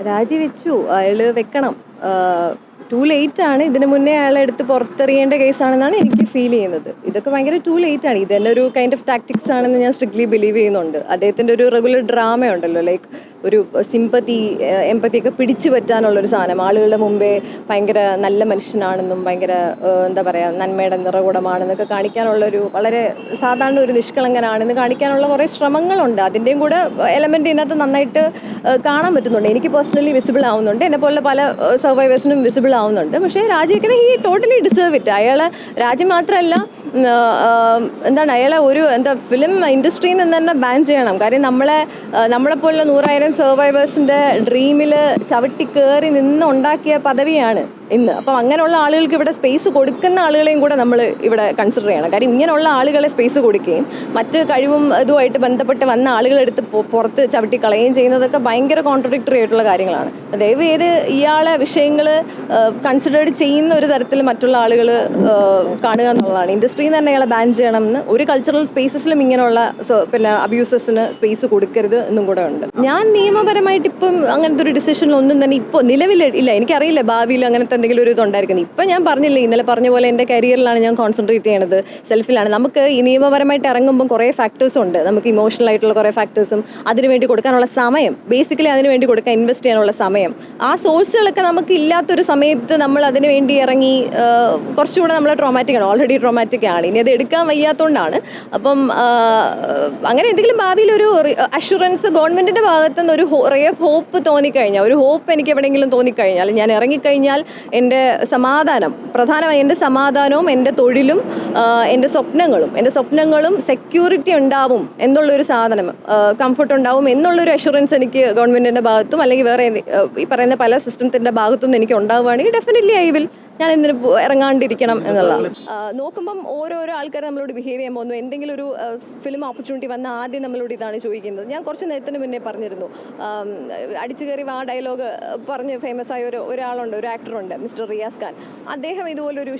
രാജിവെച്ചു. അയാള് വെക്കണം. ടു ലേറ്റ് ആണ്. ഇതിനു മുന്നേ അയാളെ എടുത്ത് പുറത്തെറിയേണ്ട കേസാണെന്നാണ് എനിക്ക് ഫീൽ ചെയ്യുന്നത്. ഇതൊക്കെ ഭയങ്കര ടു ലേറ്റ് ആണ്. ഇതെന്നെ ഒരു കൈൻഡ് ഓഫ് ടാക്ടിക്സ് ആണെന്ന് ഞാൻ സ്ട്രിക്ട്ലി ബിലീവ് ചെയ്യുന്നുണ്ട്. അദ്ദേഹത്തിൻ്റെ ഒരു റെഗുലർ ഡ്രാമ ഉണ്ടല്ലോ, ലൈക്ക് ഒരു സിമ്പത്തി എമ്പത്തി ഒക്കെ പിടിച്ചു പറ്റാനുള്ളൊരു സാധനം. ആളുകളുടെ മുമ്പേ ഭയങ്കര നല്ല മനുഷ്യനാണെന്നും ഭയങ്കര എന്താ പറയുക നന്മയുടെ നിറകുടമാണെന്നൊക്കെ കാണിക്കാനുള്ളൊരു വളരെ സാധാരണ ഒരു നിഷ്കളങ്കനാണെന്ന് കാണിക്കാനുള്ള കുറേ ശ്രമങ്ങളുണ്ട്. അതിൻ്റെയും കൂടെ എലമെൻ്റ് ഇതിനകത്ത് നന്നായിട്ട് കാണാൻ പറ്റുന്നുണ്ട്. എനിക്ക് പേഴ്സണലി വിസിബിൾ ആവുന്നുണ്ട്, എന്നെ പോലെ പല സർവൈവേഴ്സിനും വിസിബിൾ ആവുന്നുണ്ട്. പക്ഷേ രാജിവെക്കുന്ന ഹി ടോട്ടലി ഡിസേർവ് ഇറ്റ്. അയാളെ രാജ്യം മാത്രമല്ല എന്താണ് അയാളെ ഒരു ഫിലിം ഇൻഡസ്ട്രിയിൽ നിന്ന് തന്നെ ബാൻ ചെയ്യണം. കാര്യം നമ്മളെപ്പോലുള്ള 100,000 സർവൈവേഴ്സിൻ്റെ ഡ്രീമിൽ ചവിട്ടി കയറി നിന്ന് ഉണ്ടാക്കിയ പദവിയാണ് ഇന്ന്. അപ്പം അങ്ങനെയുള്ള ആളുകൾക്ക് ഇവിടെ സ്പേസ് കൊടുക്കുന്ന ആളുകളെയും കൂടെ നമ്മൾ ഇവിടെ കൺസിഡർ ചെയ്യണം. കാര്യം ഇങ്ങനെയുള്ള ആളുകളെ സ്പേസ് കൊടുക്കുകയും മറ്റ് കഴിവും ഇതുമായിട്ട് ബന്ധപ്പെട്ട് വന്ന ആളുകളെടുത്ത് പുറത്ത് ചവിട്ടി കളയുകയും ചെയ്യുന്നതൊക്കെ ഭയങ്കര കോൺട്രഡിക്ടറി ആയിട്ടുള്ള കാര്യങ്ങളാണ്. ദയവ് ചെയ്ത് ഇയാളെ വിഷയങ്ങൾ കൺസിഡേർഡ് ചെയ്യുന്ന ഒരു തരത്തിൽ മറ്റുള്ള ആളുകൾ കാണുക എന്നുള്ളതാണ്. ഇൻഡസ്ട്രിയിൽ നിന്ന് തന്നെ ഇയാളെ ബാൻ ചെയ്യണമെന്ന്, ഒരു കൾച്ചറൽ സ്പേസസിലും ഇങ്ങനെയുള്ള അബ്യൂസസിന് സ്പേസ് കൊടുക്കരുത് എന്നും കൂടെ ഉണ്ട്. ഞാൻ നിയമപരമായിട്ട് ഇപ്പം അങ്ങനത്തെ ഒരു ഡിസിഷനിലൊന്നും തന്നെ ഇപ്പോൾ നിലവിൽ ഇല്ല. എനിക്കറിയില്ല ഭാവിയിൽ അങ്ങനത്തെ എന്തെങ്കിലും ഒരു ഇതുണ്ടായിരിക്കുന്നത്. ഇപ്പം ഞാൻ പറഞ്ഞില്ലേ, ഇന്നലെ പറഞ്ഞ പോലെ എൻ്റെ കരിയറിലാണ് ഞാൻ കോൺസെൻട്രേറ്റ് ചെയ്യണത്, സെൽഫിലാണ്. നമുക്ക് ഈ നിയമപരമായിട്ട് ഇറങ്ങുമ്പോൾ കുറേ ഫാക്ടേഴ്സ് ഉണ്ട്. നമുക്ക് ഇമോഷണൽ ആയിട്ടുള്ള കുറേ ഫാക്ടേഴ്സും അതിനുവേണ്ടി കൊടുക്കാനുള്ള സമയം, ബേസിക്കലി അതിനുവേണ്ടി കൊടുക്കാൻ ഇൻവെസ്റ്റ് ചെയ്യാനുള്ള സമയം, ആ സോഴ്സുകളൊക്കെ നമുക്ക് ഇല്ലാത്തൊരു സമയത്ത് നമ്മൾ അതിനു വേണ്ടി ഇറങ്ങി കുറച്ചുകൂടെ നമ്മൾ ട്രോമാറ്റിക് ആണ്, ഓൾറെഡി ട്രോമാറ്റിക് ആണ്. ഇനി അത് എടുക്കാൻ വയ്യാത്തതുകൊണ്ടാണ്. അപ്പം അങ്ങനെ എന്തെങ്കിലും ഭാവിയിൽ ഒരു അഷുറൻസ് ഗവൺമെൻറ്റിൻ്റെ ഭാഗത്തുനിന്ന് ഒരു റേ ഓഫ് ഹോപ്പ് തോന്നിക്കഴിഞ്ഞാൽ, ഒരു ഹോപ്പ് എനിക്ക് എവിടെയെങ്കിലും തോന്നിക്കഴിഞ്ഞാൽ, ഞാൻ ഇറങ്ങിക്കഴിഞ്ഞാൽ എൻ്റെ സമാധാനം, പ്രധാനമായി എൻ്റെ സമാധാനവും എൻ്റെ തൊഴിലും എൻ്റെ സ്വപ്നങ്ങളും സെക്യൂരിറ്റി ഉണ്ടാവും എന്നുള്ളൊരു സാധനം, കംഫർട്ട് ഉണ്ടാവും എന്നുള്ളൊരു അഷുറൻസ് എനിക്ക് ഗവൺമെൻറ്റിൻ്റെ ഭാഗത്തും അല്ലെങ്കിൽ വേറെ ഈ പറയുന്ന പല സിസ്റ്റത്തിൻ്റെ ഭാഗത്തുനിന്ന് എനിക്ക് ഉണ്ടാവുകയാണെങ്കിൽ ഡെഫിനറ്റ്ലി ഐ വിൽ ഞാൻ എന്തിന് ഇറങ്ങാണ്ടിരിക്കണം എന്നുള്ളതാണ്. നോക്കുമ്പം ഓരോരോ ആൾക്കാർ നമ്മളോട് ബിഹേവ് ചെയ്യാൻ പോകുന്നു. എന്തെങ്കിലും ഒരു ഫിലിം ഓപ്പർച്യൂണിറ്റി വന്ന ആദ്യം നമ്മളോട് ഇതാണ് ചോദിക്കുന്നത്. ഞാൻ കുറച്ച് നേരത്തിന് മുന്നേ പറഞ്ഞിരുന്നു, അടിച്ചു കയറി ആ ഡയലോഗ് പറഞ്ഞ് ഫേമസ് ആയ ഒരാളുണ്ട്, ഒരു ആക്ടറുണ്ട്, മിസ്റ്റർ റിയാസ് ഖാൻ. അദ്ദേഹം ഇതുപോലൊരു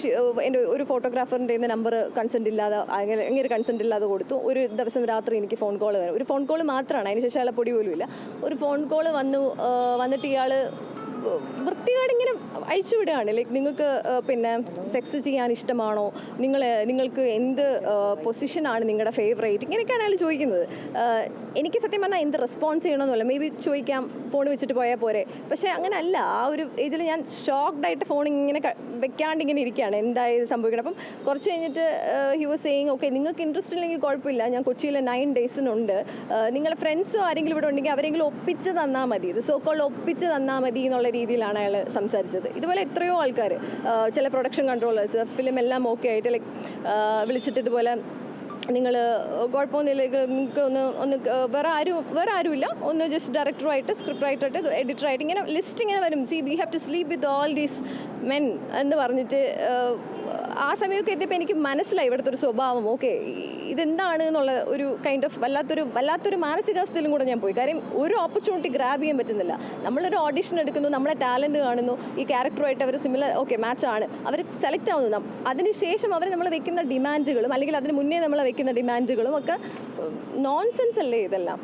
എൻ്റെ ഒരു ഫോട്ടോഗ്രാഫറിൻ്റെ നമ്പർ കൺസെൻറ്റ് ഇല്ലാതെ അങ്ങനെ കൺസെൻറ്റ് ഇല്ലാതെ കൊടുത്തു. ഒരു ദിവസം രാത്രി എനിക്ക് ഫോൺ കോൾ വരും. ഒരു ഫോൺ കോൾ മാത്രമാണ്, അതിനുശേഷം അയാളെ പൊടി പോലും ഇല്ല. ഒരു ഫോൺ കോൾ വന്നിട്ട് ഇയാൾ വൃത്തികേടിങ്ങനെ അഴിച്ചുവിടുകയാണ്. ലൈക്ക് നിങ്ങൾക്ക് പിന്നെ സെക്സ് ചെയ്യാൻ ഇഷ്ടമാണോ, നിങ്ങൾക്ക് എന്ത് പൊസിഷനാണ് നിങ്ങളുടെ ഫേവറേറ്റ്, ഇങ്ങനെയൊക്കെയാണ് അയാൾ ചോദിക്കുന്നത്. എനിക്ക് സത്യം പറഞ്ഞാൽ എന്ത് റെസ്പോൺസ് ചെയ്യണമെന്നല്ല, മേ ബി ചോദിക്കാം, ഫോൺ വെച്ചിട്ട് പോയാൽ പോരെ. പക്ഷേ അങ്ങനെ അല്ല. ആ ഒരു ഏജിൽ ഞാൻ ഷോക്ക്ഡായിട്ട് ഫോൺ ഇങ്ങനെ വെക്കാണ്ട് ഇങ്ങനെ ഇരിക്കുകയാണ്, എന്തായത് സംഭവിക്കണം. അപ്പം കുറച്ച് കഴിഞ്ഞിട്ട് ഹി വാസ് സേയിങ്, ഓക്കെ നിങ്ങൾക്ക് ഇൻട്രസ്റ്റ് ഇല്ലെങ്കിൽ കുഴപ്പമില്ല, ഞാൻ കൊച്ചിയിൽ 9 ഡേയ്സിനുണ്ട്, നിങ്ങളുടെ ഫ്രണ്ട്സോ ആരെങ്കിലും ഇവിടെ ഉണ്ടെങ്കിൽ അവരെങ്കിലും ഒപ്പിച്ച് തന്നാൽ മതി, ഇത് സോക്കോൾഡ് ഒപ്പിച്ച് തന്നാൽ മതി എന്നുള്ള രീതിയിലാണ് അയാൾ സംസാരിച്ചത്. ഇതുപോലെ എത്രയോ ആൾക്കാർ, ചില പ്രൊഡക്ഷൻ കൺട്രോളേഴ്സ്, ഫിലിം എല്ലാം ഓക്കെ ആയിട്ട് ലൈക്ക് വിളിച്ചിട്ട് ഇതുപോലെ നിങ്ങൾ കുഴപ്പമൊന്നുമില്ല, നിങ്ങൾക്ക് ഒന്ന് വേറെ ആരുമില്ല, ഒന്ന് ജസ്റ്റ് ഡയറക്ടറുമായിട്ട് സ്ക്രിപ്റ്റ് റൈറ്ററായിട്ട് എഡിറ്ററായിട്ട് ഇങ്ങനെ ലിസ്റ്റ് ഇങ്ങനെ വരും. See we have to sleep with all these men എന്ന് പറഞ്ഞിട്ട് ആ സമയമൊക്കെ എത്തിയപ്പോൾ എനിക്ക് മനസ്സിലായി ഇവിടുത്തെ ഒരു സ്വഭാവം. ഓക്കെ, ഇതെന്താണ് എന്നുള്ള ഒരു കൈൻഡ് ഓഫ് വല്ലാത്തൊരു മാനസികാവസ്ഥയിലും കൂടെ ഞാൻ പോയി. കാര്യം ഒരു ഓപ്പർച്യൂണിറ്റി ഗ്രാബ് ചെയ്യാൻ പറ്റുന്നില്ല. നമ്മളൊരു ഓഡിഷൻ എടുക്കുന്നു, നമ്മളെ ടാലൻറ്റ് കാണുന്നു, ഈ ക്യാരക്ടറുമായിട്ട് അവർ സിമിലർ ഓക്കെ മാച്ചാണ്, അവർ സെലക്ട് ആവുന്നു. അതിനുശേഷം അവർ നമ്മൾ വെക്കുന്ന ഡിമാൻഡുകളും അല്ലെങ്കിൽ അതിന് മുന്നേ നമ്മൾ വെക്കുന്ന ഡിമാൻഡുകളും ഒക്കെ നോൺസെൻസ് അല്ലേ ഇതെല്ലാം.